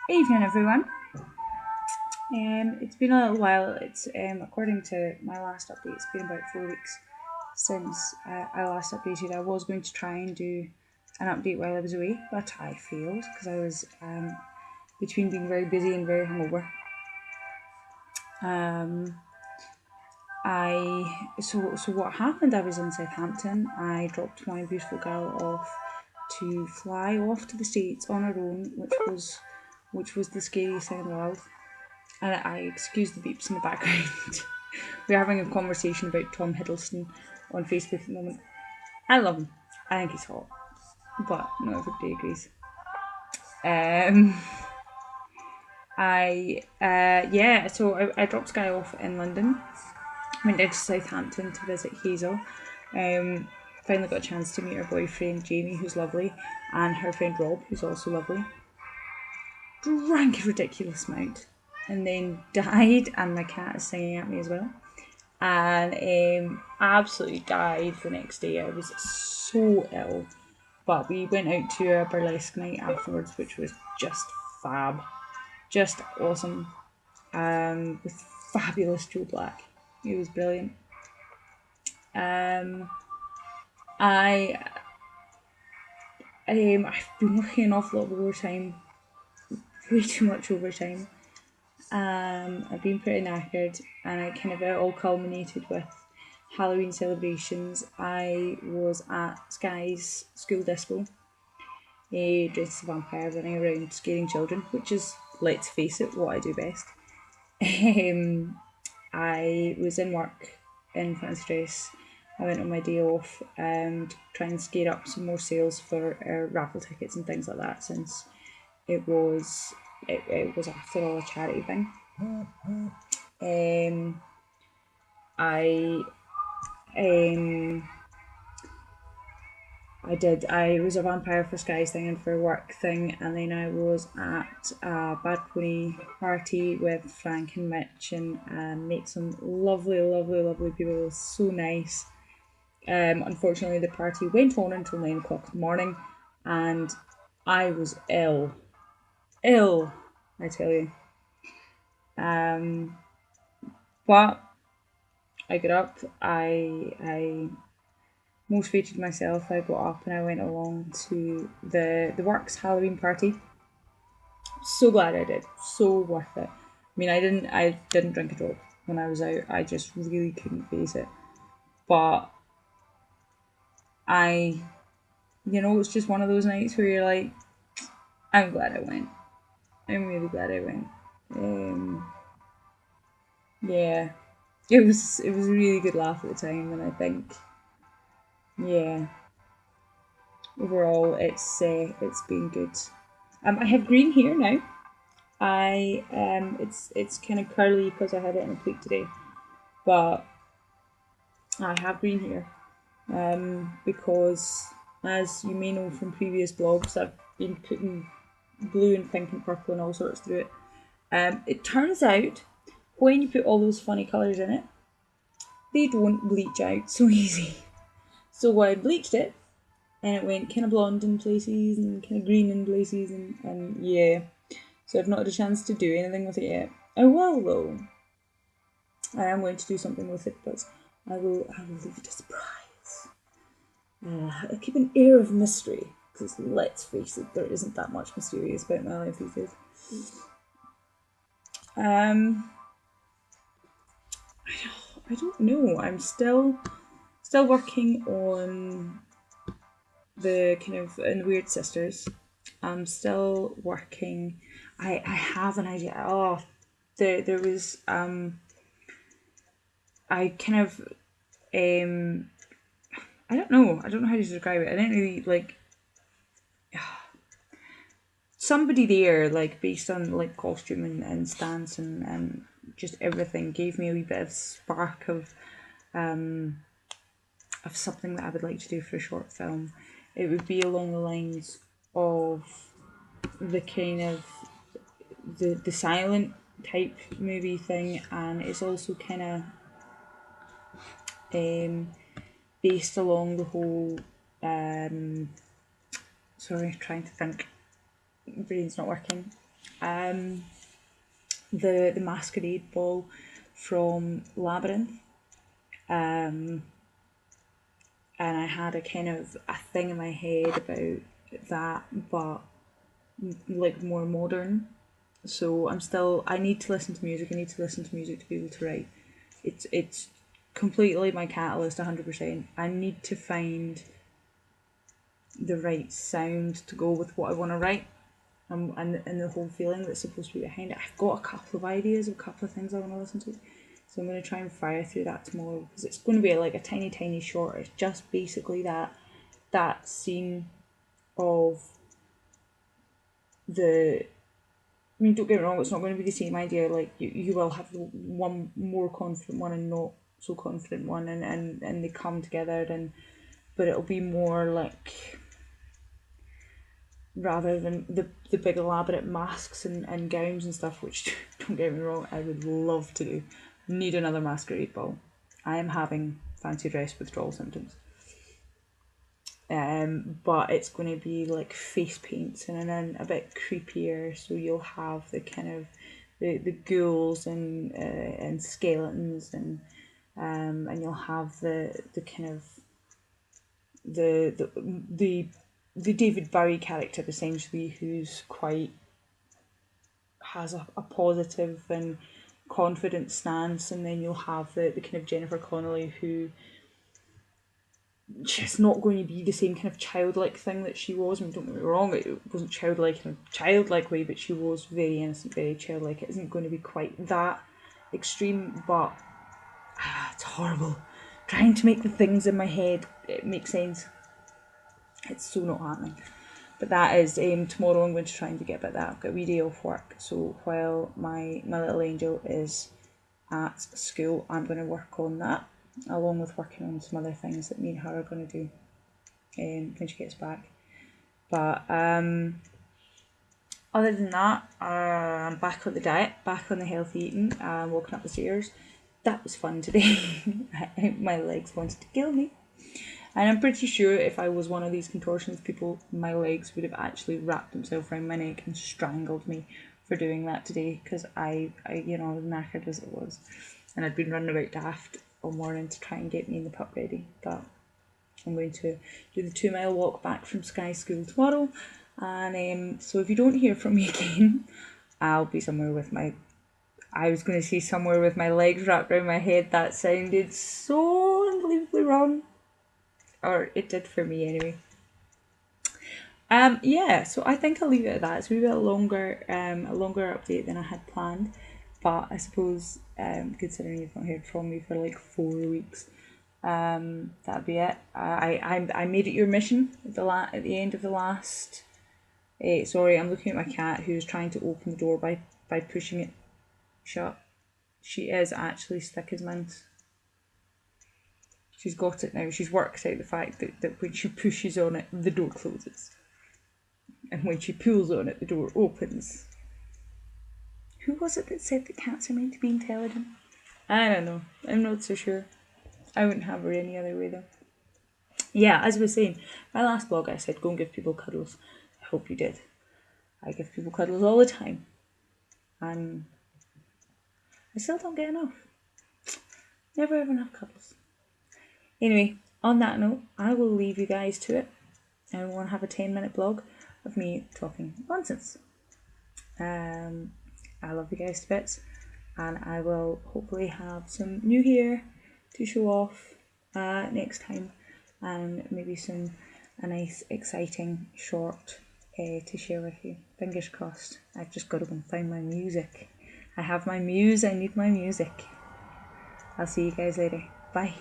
Evening, everyone. It's been a little while. It's according to my last update, it's been about 4 weeks since I last updated. I was going to try and do an update while I was away, but I failed because I was between being very busy and very hungover. Um, so what happened? I was in Southampton. I dropped my beautiful girl off to fly off to the States on her own, which was the scariest thing in the world. And I excuse the beeps in the background. We're having a conversation about Tom Hiddleston on Facebook at the moment. I love him. I think he's hot, but not everybody agrees. Um, so I dropped Sky off in London. Went down to Southampton to visit Hazel. Um, Finally got a chance to meet her boyfriend Jamie, who's lovely, and her friend Rob, who's also lovely. Drank a ridiculous amount, and then died, and my cat is singing at me as well. And absolutely died the next day. I was so ill, but we went out to a burlesque night afterwards, which was just fab, just awesome. With fabulous Joe Black, it was brilliant. Um, I I've been working an awful lot of overtime, way too much overtime. I've been pretty knackered, and I kind of it all culminated with Halloween celebrations. I was at Sky's school disco, dressed as a vampire, running around scaring children, which is, let's face it, what I do best. I was in work in fancy dress. I went on my day off and try and scare up some more sales for raffle tickets and things like that, since it was after all a charity thing. Um, I um, I was a vampire for Sky's thing and for work thing, and then I was at a Bad Pony party with Frank and Mitch, and met some lovely, lovely, lovely people. It was so nice. Unfortunately, the party went on until 9 o'clock in the morning, and I was ill, I tell you. Um, but I got up. I motivated myself. I got up and I went along to the works Halloween party. So glad I did. So worth it. I didn't drink a drop when I was out. I just really couldn't face it. But I it's just one of those nights where you're like, I'm glad I went. I'm really glad I went. Um, yeah, it was a really good laugh at the time, and I think yeah, overall it's been good. I have green hair now. It's kind of curly because I had it in a plait today, but I have green hair. Because as you may know from previous blogs, I've been putting blue and pink and purple and all sorts through it. It turns out when you put all those funny colours in it, they don't bleach out so easy. So I bleached it, and it went kind of blonde in places and kind of green in places, and yeah. So I've not had a chance to do anything with it yet. I will though. I am going to do something with it, but I will leave it a surprise. I keep an air of mystery, because let's face it, there isn't that much mysterious about my life these days. Um, I don't know. I'm still working on the kind of in the Weird Sisters. I'm still working. I have an idea. Oh, there was I kind of um I don't know. I don't know how to describe it. I didn't really like somebody there, like based on like costume and stance and just everything, gave me a wee bit of spark of something that I would like to do for a short film. It would be along the lines of the kind of the silent type movie thing, and it's also kind of um, based along the whole. Sorry, trying to think. Brain's not working. the masquerade ball from Labyrinth. And I had a kind of a thing in my head about that, but like more modern. So I need to listen to music. I need to listen to music to be able to write. It's completely my catalyst, 100%. I need to find the right sound to go with what I want to write. And the whole feeling that's supposed to be behind it. I've got a couple of ideas of a couple of things I want to listen to. So I'm going to try and fire through that tomorrow, because it's going to be like a tiny short. It's just basically that scene of the... I mean, don't get me wrong, it's not going to be the same idea. Like, you will have one more confident one and not so confident one, and they come together, but it'll be more like, rather than the big elaborate masks and gowns and stuff, which, don't get me wrong, I would love to do. Need another masquerade ball. I am having fancy dress withdrawal symptoms. But it's going to be like face paints and then a bit creepier, so you'll have the kind of the ghouls and skeletons, and you'll have the kind of the David Bowie character, essentially, who's quite has a positive and confident stance, and then you'll have the kind of Jennifer Connelly, who she's not going to be the same kind of childlike thing that she was. I mean, don't get me wrong, it wasn't childlike in a childlike way, but she was very innocent, very childlike. It isn't going to be quite that extreme, but it's horrible. Trying to make the things in my head make sense. It's so not happening. But that is tomorrow. I'm going to try and get a bit of that. I've got a wee day off work, so while my little angel is at school, I'm going to work on that, along with working on some other things that me and her are going to do when she gets back. But other than that, I'm back on the diet, back on the healthy eating, walking up the stairs. That was fun today. My legs wanted to kill me. And I'm pretty sure if I was one of these contortionist people, my legs would have actually wrapped themselves around my neck and strangled me for doing that today, because I was knackered as it was. And I'd been running about daft all morning to try and get me and the pup ready. But I'm going to do the 2 mile walk back from Sky School tomorrow. And so if you don't hear from me again, I'll be somewhere with my... I was going to say somewhere with my legs wrapped around my head. That sounded so unbelievably wrong. Or it did for me anyway. Yeah, so I think I'll leave it at that. It's a wee bit longer update than I had planned, but I suppose considering you've not heard from me for like 4 weeks, that'd be it. I made it your mission at the end of the last. Sorry, I'm looking at my cat who's trying to open the door by pushing it shut. She is actually thick as mince. She's got it now. She's worked out the fact that when she pushes on it, the door closes. And when she pulls on it, the door opens. Who was it that said that cats are meant to be intelligent? I don't know. I'm not so sure. I wouldn't have her any other way though. Yeah, as I was saying, my last blog I said go and give people cuddles. I hope you did. I give people cuddles all the time. And I still don't get enough. Never have enough cuddles. Anyway, on that note, I will leave you guys to it. I want to have a 10-minute blog of me talking nonsense. I love you guys to bits, and I will hopefully have some new hair to show off next time, and maybe a nice exciting short to share with you. Fingers crossed. I've just got to go and find my music. I have my muse, I need my music. I'll see you guys later. Bye.